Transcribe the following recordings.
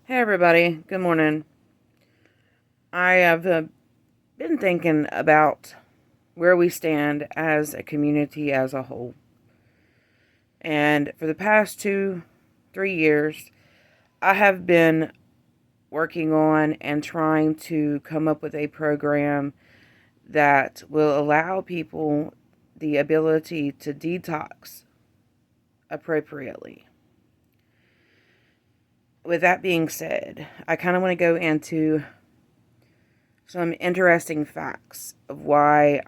Hey everybody, good morning. I have been thinking about where we stand as a community as a whole. And for the past 3 years, I have been working on and trying to come up with a program that will allow people the ability to detox appropriately. With that being said, I kind of want to go into some interesting facts of why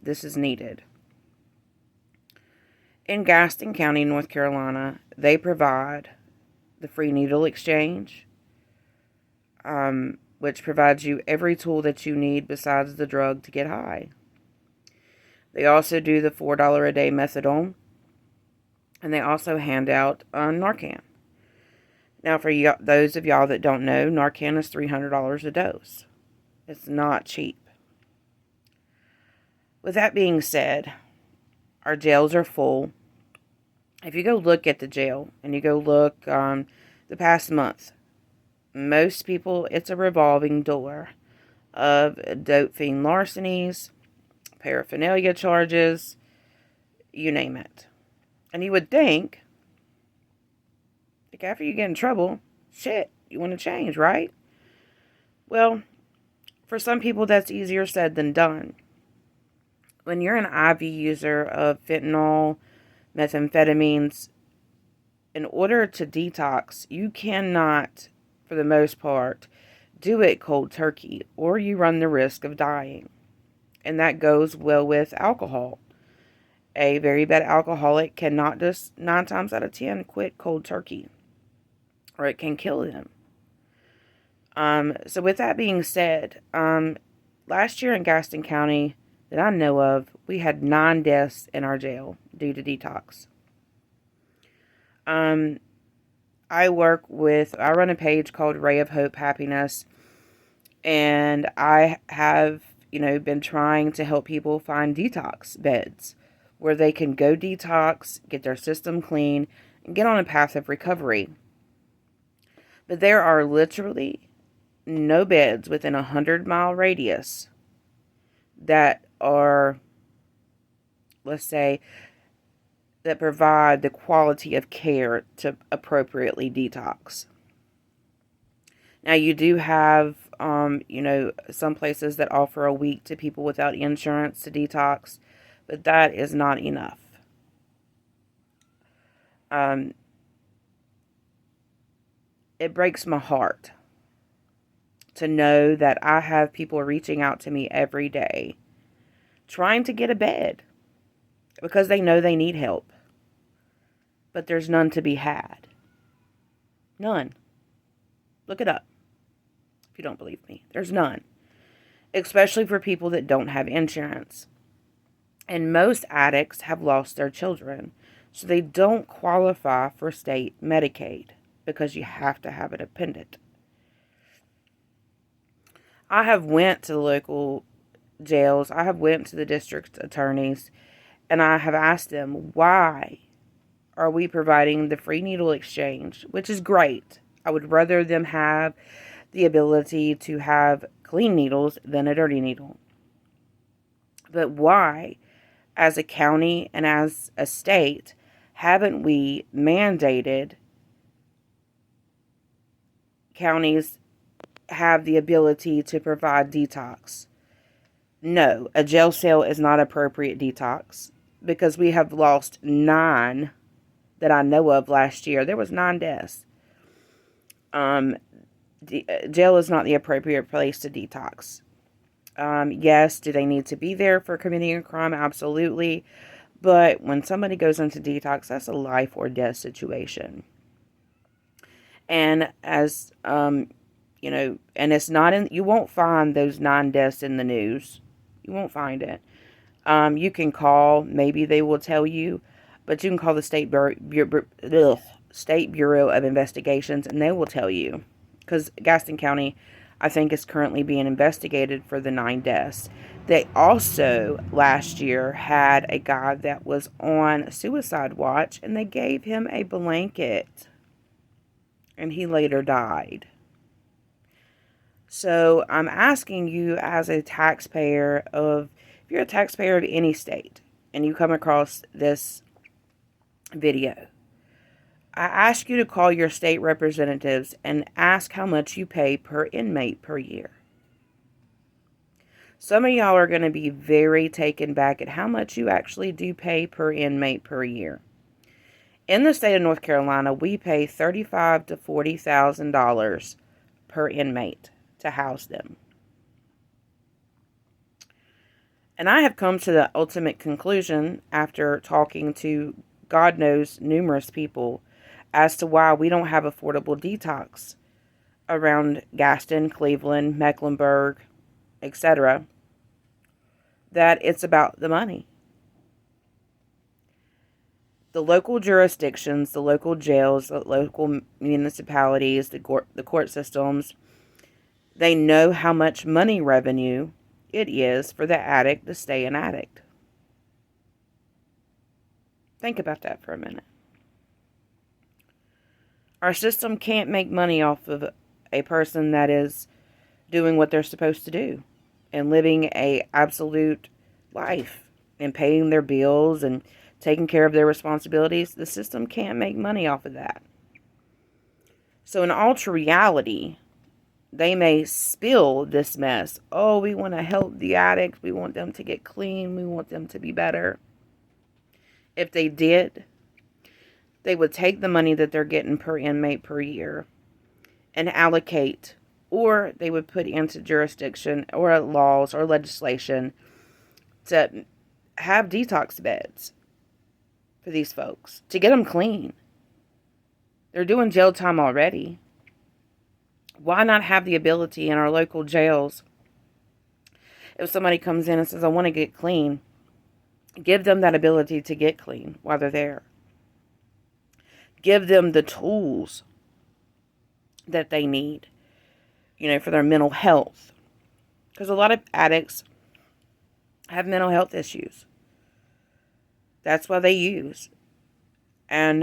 this is needed. In Gaston County, North Carolina, they provide the free needle exchange, which provides you every tool that you need besides the drug to get high. They also do the $4 a day methadone, and they also hand out Narcan. Now, for those of y'all that don't know, Narcan is $300 a dose. It's not cheap. With that being said, our jails are full. If you go look at the jail and you go look the past month, most people, it's a revolving door of dope fiend larcenies, paraphernalia charges, you name it. And you would think, like, after you get in trouble, shit, you want to change, right? Well, for some people, that's easier said than done. When you're an IV user of fentanyl, methamphetamines, in order to detox, you cannot, for the most part, do it cold turkey, or you run the risk of dying. And that goes well with alcohol. A very bad alcoholic cannot just 9 times out of 10 quit cold turkey, or it can kill them. So with that being said, last year in Gaston County that I know of, we had 9 deaths in our jail due to detox. I run a page called Ray of Hope Happiness, and I have, been trying to help people find detox beds where they can go detox, get their system clean, and get on a path of recovery. But there are literally no beds within a 100-mile radius that are, let's say, that provide the quality of care to appropriately detox. Now, you do have, some places that offer a week to people without insurance to detox, but that is not enough. It breaks my heart to know that I have people reaching out to me every day trying to get a bed because they know they need help, but there's none to be had. None. Look it up if you don't believe me. There's none, especially for people that don't have insurance. And most addicts have lost their children, so they don't qualify for state Medicaid because you have to have a dependent. I have went to the local jails. I have went to the district attorneys, and I have asked them, why are we providing the free needle exchange, which is great. I would rather them have the ability to have clean needles than a dirty needle. But why, as a county and as a state, haven't we mandated counties have the ability to provide detox? No, a jail cell is not appropriate detox because we have lost 9 that I know of last year. There was 9 deaths. Jail is not the appropriate place to detox. Yes, do they need to be there for committing a crime? Absolutely. But when somebody goes into detox, that's a life or death situation. And as, and it's not in, you won't find those 9 deaths in the news. You won't find it. You can call, maybe they will tell you, but you can call the State Bureau of Investigations and they will tell you. Because Gaston County, I think, is currently being investigated for the 9 deaths. They also, last year, had a guy that was on suicide watch and they gave him a blanket. And he later died. So I'm asking you as a taxpayer if you're a taxpayer of any state and you come across this video, I ask you to call your state representatives and ask how much you pay per inmate per year. Some of y'all are going to be very taken back at how much you actually do pay per inmate per year. In the state of North Carolina, we pay $35,000 to $40,000 per inmate to house them. And I have come to the ultimate conclusion after talking to God knows numerous people as to why we don't have affordable detox around Gaston, Cleveland, Mecklenburg, etc., that it's about the money. The local jurisdictions, the local jails, the local municipalities, the court systems, they know how much money revenue it is for the addict to stay an addict. Think about that for a minute. Our system can't make money off of a person that is doing what they're supposed to do and living a absolute life and paying their bills and taking care of their responsibilities. The system can't make money off of that. So in all true reality, they may spill this mess. Oh, we want to help the addicts. We want them to get clean. We want them to be better. If they did, they would take the money that they're getting per inmate per year and allocate, or they would put into jurisdiction or laws or legislation to have detox beds for these folks to get them clean. They're doing jail time already. Why not have the ability in our local jails, if somebody comes in and says, I want to get clean, give them that ability to get clean while they're there. Give them the tools that they need, for their mental health. Because a lot of addicts have mental health issues. That's why they use. And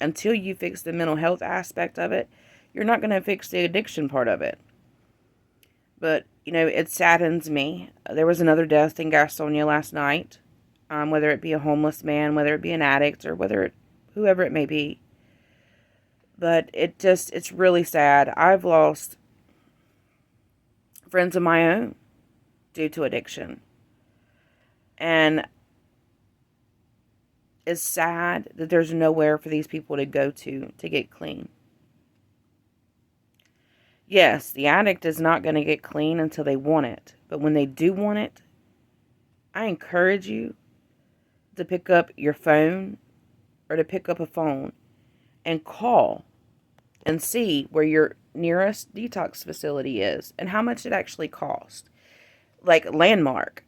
until you fix the mental health aspect of it, you're not going to fix the addiction part of it. But, it saddens me. There was another death in Gastonia last night. Whether it be a homeless man, whether it be an addict, or whoever it may be. But it's really sad. I've lost friends of my own due to addiction. And it's sad that there's nowhere for these people to go to get clean. Yes, the addict is not going to get clean until they want it. But when they do want it, I encourage you to pick up your phone or to pick up a phone and call and see where your nearest detox facility is and how much it actually costs. Like Landmark.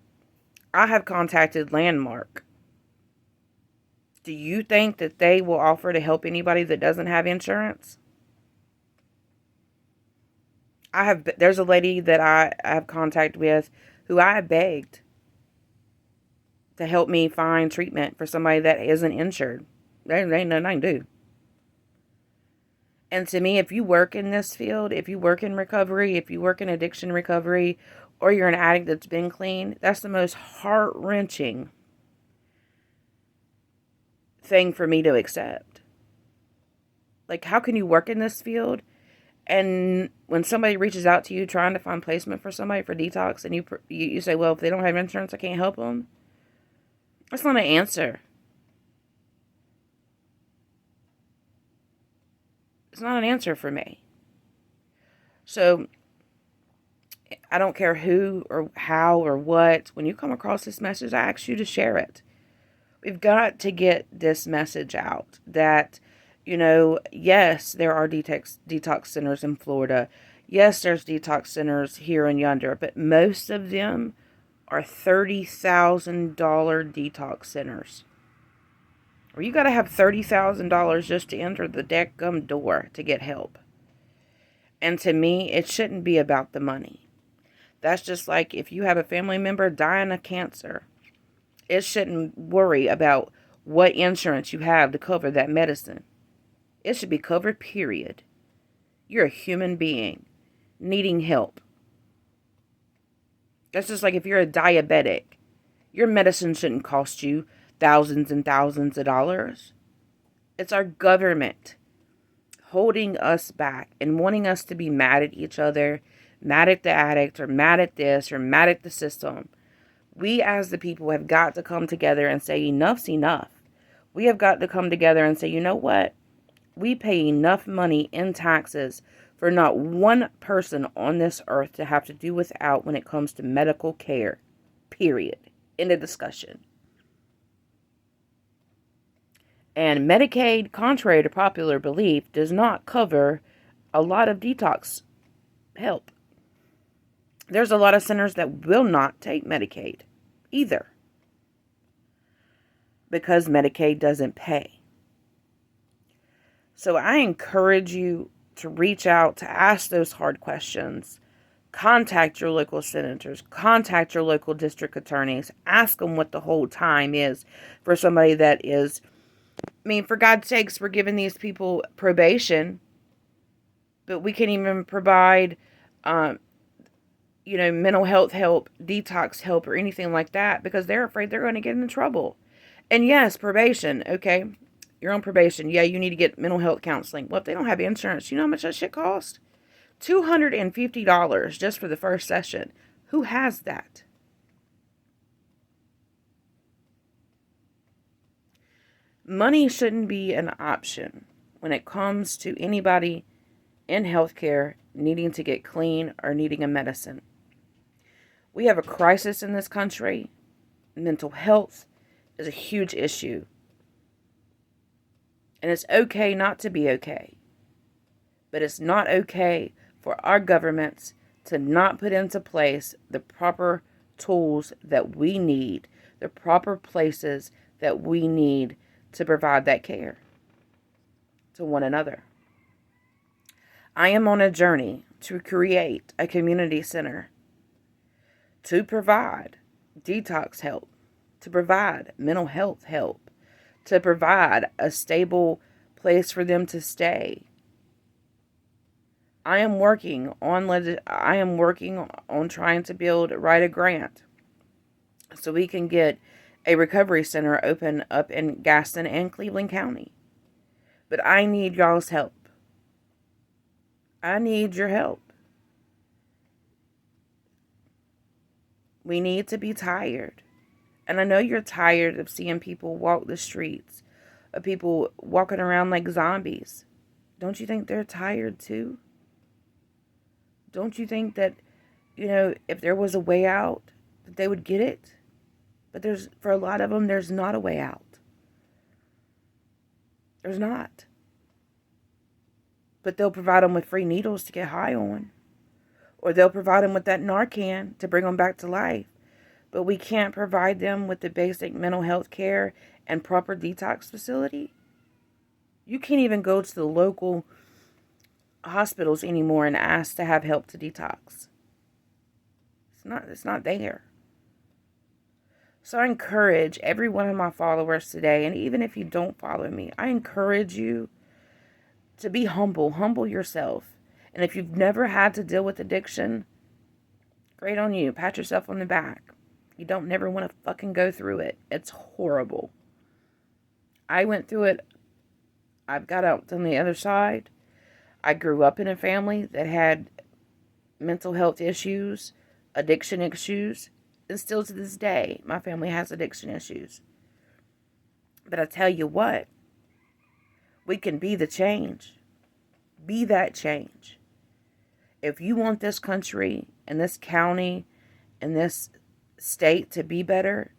I have contacted Landmark. Do you think that they will offer to help anybody that doesn't have insurance? There's a lady that I have contact with who I have begged to help me find treatment for somebody that isn't insured. There ain't nothing I can do. And to me, if you work in this field, if you work in recovery, if you work in addiction recovery, or you're an addict that's been clean, that's the most heart-wrenching thing for me to accept. Like, how can you work in this field, and when somebody reaches out to you trying to find placement for somebody for detox, and you say, well, if they don't have insurance, I can't help them? That's not an answer. It's not an answer for me. So, I don't care who or how or what. When you come across this message, I ask you to share it. We've got to get this message out that, yes, there are detox centers in Florida. Yes, there's detox centers here and yonder, but most of them are $30,000 detox centers. Or you got to have $30,000 just to enter the dadgum door to get help. And to me, it shouldn't be about the money. That's just like if you have a family member dying of cancer. It shouldn't worry about what insurance you have to cover that medicine. It should be covered, period. You're a human being needing help. That's just like if you're a diabetic, your medicine shouldn't cost you thousands and thousands of dollars. It's our government holding us back and wanting us to be mad at each other, mad at the addict, or mad at this, or mad at the system. We as the people have got to come together and say enough's enough. We have got to come together and say, you know what? We pay enough money in taxes for not one person on this earth to have to do without when it comes to medical care. Period. End of discussion. And Medicaid, contrary to popular belief, does not cover a lot of detox help. There's a lot of centers that will not take Medicaid either, because Medicaid doesn't pay. So I encourage you to reach out, to ask those hard questions. Contact your local senators. Contact your local district attorneys. Ask them what the whole time is for somebody that is, I mean, for God's sakes, we're giving these people probation, but we can't even provide, mental health help, detox help, or anything like that because they're afraid they're going to get in trouble. And yes, probation. Okay, you're on probation. Yeah, you need to get mental health counseling. Well, if they don't have insurance, you know how much that shit costs? $250 just for the first session. Who has that? Money shouldn't be an option when it comes to anybody in healthcare needing to get clean or needing a medicine. We have a crisis in this country. Mental health is a huge issue. And it's okay not to be okay. But it's not okay for our governments to not put into place the proper tools that we need, the proper places that we need to provide that care to one another. I am on a journey to create a community center to provide detox help, to provide mental health help, to provide a stable place for them to stay. I am working on trying to write a grant so we can get a recovery center open up in Gaston and Cleveland County. But I need y'all's help. I need your help. We need to be tired. And I know you're tired of seeing people walk the streets, of people walking around like zombies. Don't you think they're tired too? Don't you think that, if there was a way out, that they would get it? But for a lot of them, there's not a way out. There's not. But they'll provide them with free needles to get high on. Or they'll provide them with that Narcan to bring them back to life. But we can't provide them with the basic mental health care and proper detox facility. You can't even go to the local hospitals anymore and ask to have help to detox. It's not there. So I encourage every one of my followers today, and even if you don't follow me, I encourage you to be humble. Humble yourself. And if you've never had to deal with addiction, great on you. Pat yourself on the back. You don't never want to fucking go through it. It's horrible. I went through it. I've got out on the other side. I grew up in a family that had mental health issues, addiction issues, and still to this day, my family has addiction issues. But I tell you what, we can be the change. Be that change. If you want this country and this county and this state to be better,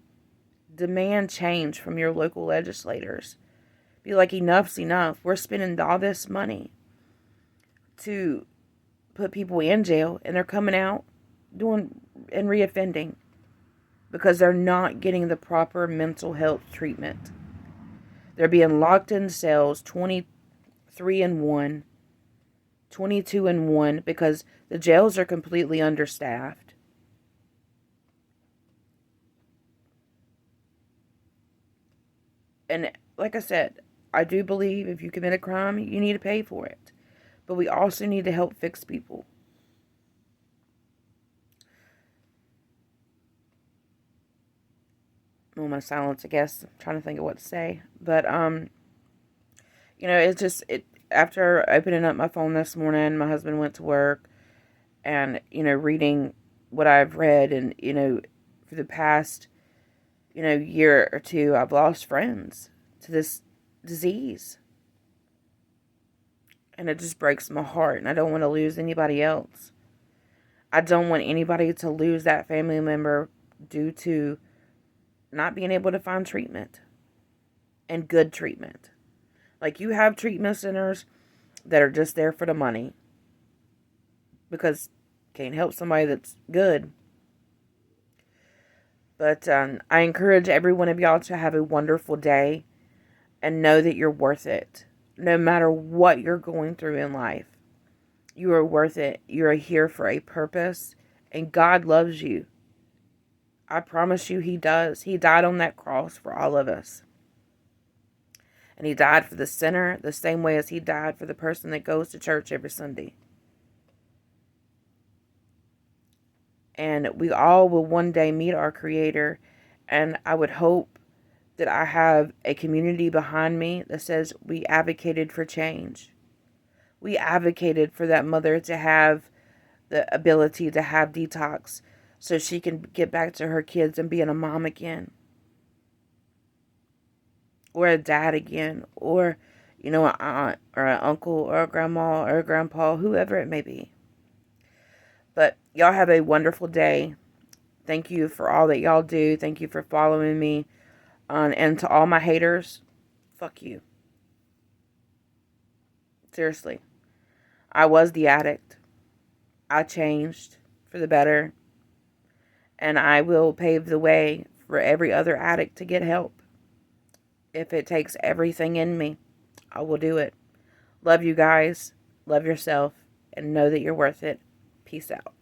demand change from your local legislators. Be like, enough's enough. We're spending all this money to put people in jail, and they're coming out doing and reoffending because they're not getting the proper mental health treatment. They're being locked in cells 23 and 1, 22 and 1 because the jails are completely understaffed. And like I said, I do believe if you commit a crime, you need to pay for it. But we also need to help fix people. moment of silence, I guess. I'm trying to think of what to say. But, it's just, after opening up my phone this morning, my husband went to work and, reading what I've read and, for the past, year or two, I've lost friends to this disease. And it just breaks my heart, and I don't want to lose anybody else. I don't want anybody to lose that family member due to not being able to find treatment and good treatment. Like, you have treatment centers that are just there for the money because can't help somebody that's good. But I encourage every one of y'all to have a wonderful day and know that you're worth it. No matter what you're going through in life, you are worth it. You're here for a purpose, and God loves you. I promise you He does. He died on that cross for all of us. And He died for the sinner the same way as He died for the person that goes to church every Sunday. And we all will one day meet our Creator. And I would hope that I have a community behind me that says we advocated for change. We advocated for that mother to have the ability to have detox so she can get back to her kids and being a mom again. Or a dad again. Or, an aunt or an uncle or a grandma or a grandpa, whoever it may be. But y'all have a wonderful day. Thank you for all that y'all do. Thank you for following me. And to all my haters, fuck you. Seriously. I was the addict. I changed for the better. And I will pave the way for every other addict to get help. If it takes everything in me, I will do it. Love you guys. Love yourself. And know that you're worth it. Peace out.